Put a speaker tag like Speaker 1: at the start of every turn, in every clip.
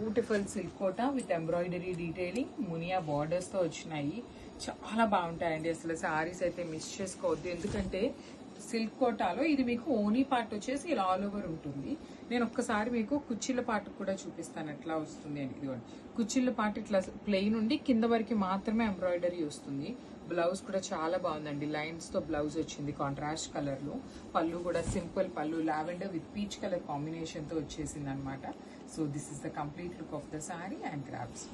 Speaker 1: Beautiful silk Kota with embroidery detailing Muniya borders తో వచ్చినాయి. చాలా బాగుంటాయండి. అసలు సారీస్ అయితే మిస్ చేసుకోవద్దు, ఎందుకంటే సిల్క్ కోటాలో ఇది మీకు ఓనీ పార్ట్ వచ్చేసి ఇలా ఆల్ ఓవర్ ఉంటుంది. నేను ఒక్కసారి మీకు కుచ్చిళ్ళ పార్ట్ కూడా చూపిస్తాను ఎట్లా వస్తుంది అని. ఇదిగోండి, కుచ్చిళ్ళ పార్ట్ ఇట్లా ప్లెయిన్ ఉండి కింద వరకు మాత్రమే ఎంబ్రాయిడరీ వస్తుంది. బ్లౌజ్ కూడా చాలా బాగుందండి, లైన్స్ తో బ్లౌజ్ వచ్చింది కాంట్రాస్ట్ కలర్ లో. పళ్ళు కూడా సింపుల్ పళ్ళు, lavender with peach colour combination తో వచ్చేసింది అనమాట. So this is the complete look of the sari and crafts.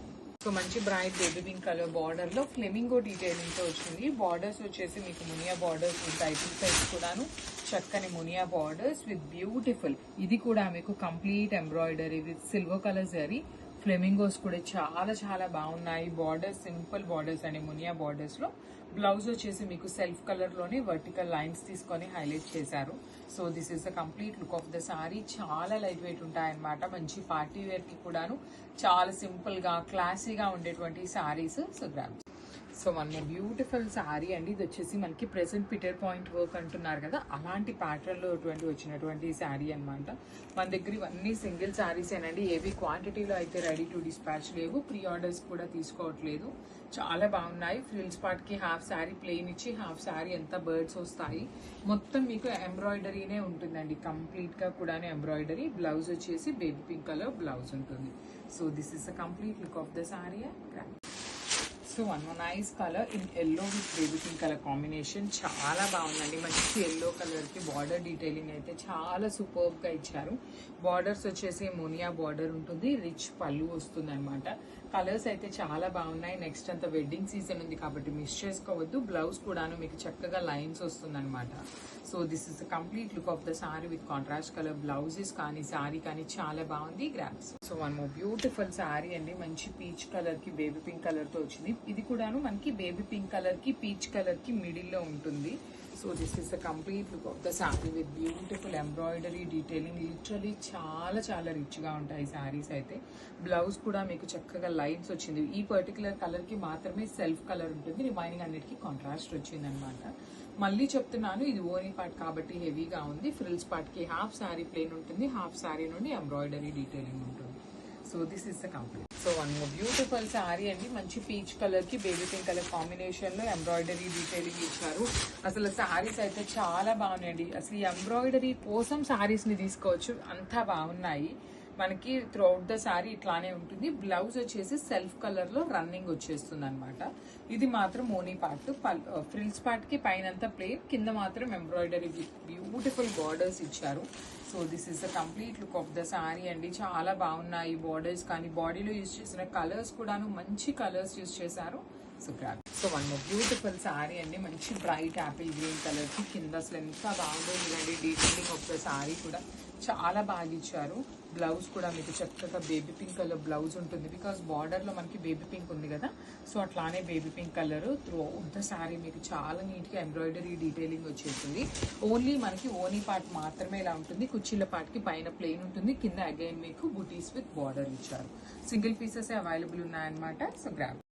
Speaker 1: So మంచి bright baby pink colour border లో ఫ్లెమింగో డీటెయిలింగ్ తో వచ్చింది. బార్డర్స్ వచ్చేసి మీకు మునియా బార్డర్స్ టైటిల్ సైజ్ కూడాను చక్కని మునియా బార్డర్స్ విత్ బ్యూటిఫుల్, ఇది కూడా మీకు complete embroidery with silver colour zari. Flamingos కూడా చాలా చాలా బాగున్నాయి. బార్డర్స్ సింపుల్ బార్డర్స్ అండి మునియా బార్డర్స్ లో. బ్లౌజ్ వచ్చేసి మీకు సెల్ఫ్ కలర్ లోనే వర్టికల్ లైన్స్ తీసుకొని హైలైట్ చేశారు. So this is the complete look of the sorry. చాలా లైట్ వెయిట్ ఉంటాయన్నమాట. మంచి పార్టీ వేర్ కి కూడాను చాలా సింపుల్ గా క్లాసీగా ఉండేటువంటి సారీస్. So grams. సో మన బ్యూటిఫుల్ సారీ అండి. ఇది వచ్చేసి మనకి ప్రెసెంట్ పిటర్ పాయింట్ వర్క్ అంటున్నారు కదా, అలాంటి ప్యాటర్న్ లో వచ్చినటువంటి సారీ అనమాట. మన దగ్గర ఇవన్నీ సింగిల్ సారీస్ ఏనండి, ఏవి క్వాంటిటీలో అయితే రెడీ టు డిస్పాచ్ లేవు. ప్రీ ఆర్డర్స్ కూడా తీసుకోవట్లేదు. చాలా బాగున్నాయి. ఫ్రిల్స్ పార్ట్ కి హాఫ్ సారీ ప్లెయిన్ ఇచ్చి హాఫ్ సారీ ఎంత బర్డ్స్ వస్తాయి. మొత్తం మీకు ఎంబ్రాయిడరీనే ఉంటుందండి, కంప్లీట్ గా కూడా ఎంబ్రాయిడరీ. బ్లౌజ్ వచ్చేసి బేబీ పింక్ కలర్ బ్లౌజ్ ఉంటుంది. So this is the complete look of the sorry. So one nice colour in yellow with baby pink colour combination. చాలా బాగుందండి. మంచి ఎల్లో కలర్ కి బార్డర్ డీటెయిలింగ్ అయితే చాలా సూపర్బ్ గా ఇచ్చారు. బార్డర్స్ వచ్చేసి మోనియా బార్డర్ ఉంటుంది, రిచ్ పళ్ళు వస్తుంది అనమాట. కలర్స్ అయితే చాలా బాగున్నాయి. నెక్స్ట్ అంతా వెడ్డింగ్ సీజన్ ఉంది కాబట్టి మిస్ చేసుకోవద్దు. బ్లౌజ్ కూడాను మీకు చక్కగా లైన్స్ వస్తుంది అనమాట. So this is the complete look of the sorry with contrast colour blouses కానీ సారీ కానీ చాలా బాగుంది. Grasp. So one more beautiful sari అండి. మంచి పీచ్ కలర్ కి బేబీ పింక్ కలర్ తో వచ్చింది. ఇది కూడాను మనకి బేబీ పింక్ కలర్ కి పీచ్ కలర్ కి మిడిల్ లో ఉంటుంది. So this is the complete look of the sorry with beautiful embroidery detailing. Literally చాలా చాలా రిచ్ గా ఉంటాయి సారీస్ అయితే. బ్లౌజ్ కూడా మీకు చక్కగా లైన్స్ వచ్చింది. ఈ పర్టికులర్ కలర్ కి మాత్రమే సెల్ఫ్ కలర్ ఉంటుంది, రిమైనింగ్ అన్నిటికీ కాంట్రాస్ట్ వచ్చింది అనమాట. మళ్ళీ చెప్తున్నాను, ఇది ఓనీ పార్ట్ కాబట్టి హెవీగా ఉంది. ఫ్రిల్స్ పార్ట్ కి హాఫ్ సారీ ప్లెయిన్ ఉంటుంది, హాఫ్ సారీ నుండి ఎంబ్రాయిడరీ డీటెయిలింగ్ ఉంటుంది. So this is the complete. So one beautiful sari అండి. మంచి పీచ్ కలర్ కి బేబీ పింక్ కలర్ కాంబినేషన్ లో ఎంబ్రాయిడరీ డీటెయిలింగ్ ఇచ్చారు. అసలు సారీస్ అయితే చాలా బాగున్నాయండి. అసలు ఈ ఎంబ్రాయిడరీ కోసం సారీస్ ని తీసుకోవచ్చు, అంతా బాగున్నాయి. మనకి త్రూఅవుట్ ద సారీ ఇట్లానే ఉంటుంది. బ్లౌజ్ వచ్చేసి సెల్ఫ్ కలర్ లో రన్నింగ్ వచ్చేస్తుంది అనమాట. ఇది మాత్రం ఓనీ పార్ట్. ఫ్రిల్స్ పార్ట్ కి పైనంతా ప్లెయిన్, కింద మాత్రం ఎంబ్రాయిడరీ బ్యూటిఫుల్ బార్డర్స్ ఇచ్చారు. So this is the complete look of the sorry అండి. చాలా బాగున్నాయి బార్డర్స్ కానీ, బాడీలో యూజ్ చేసిన కలర్స్ కూడాను మంచి కలర్స్ యూజ్ చేశారు. So grab. So one more beautiful sari అండి. మంచి బ్రైట్ యాపిల్ గ్రీన్ కలర్ కి కింద అసలు ఎంత బాగుందో చూడండి. డీటెయిలింగ్ ఆఫ్ ద సారీ కూడా చాలా బాగా ఇచ్చారు. బ్లౌజ్ కూడా మీకు చక్కగా బేబీ పింక్ కలర్ బ్లౌజ్ ఉంటుంది, బికాస్ బార్డర్ లో మనకి బేబీ పింక్ ఉంది కదా. సో అట్లానే baby pink colour through out the sorry మీకు చాలా నీట్ గా ఎంబ్రాయిడరీ డీటెయిలింగ్ వచ్చేస్తుంది. ఓన్లీ మనకి ఓనీ పార్ట్ మాత్రమే ఇలా ఉంటుంది. కుచ్చిళ్ళ పార్ట్ కి పైన ప్లెయిన్ ఉంటుంది, కింద అగైన్ మీకు బుటీస్ విత్ బార్డర్ ఇచ్చారు. సింగిల్ పీసెస్ అవైలబుల్ ఉన్నాయన్నమాట. So grab.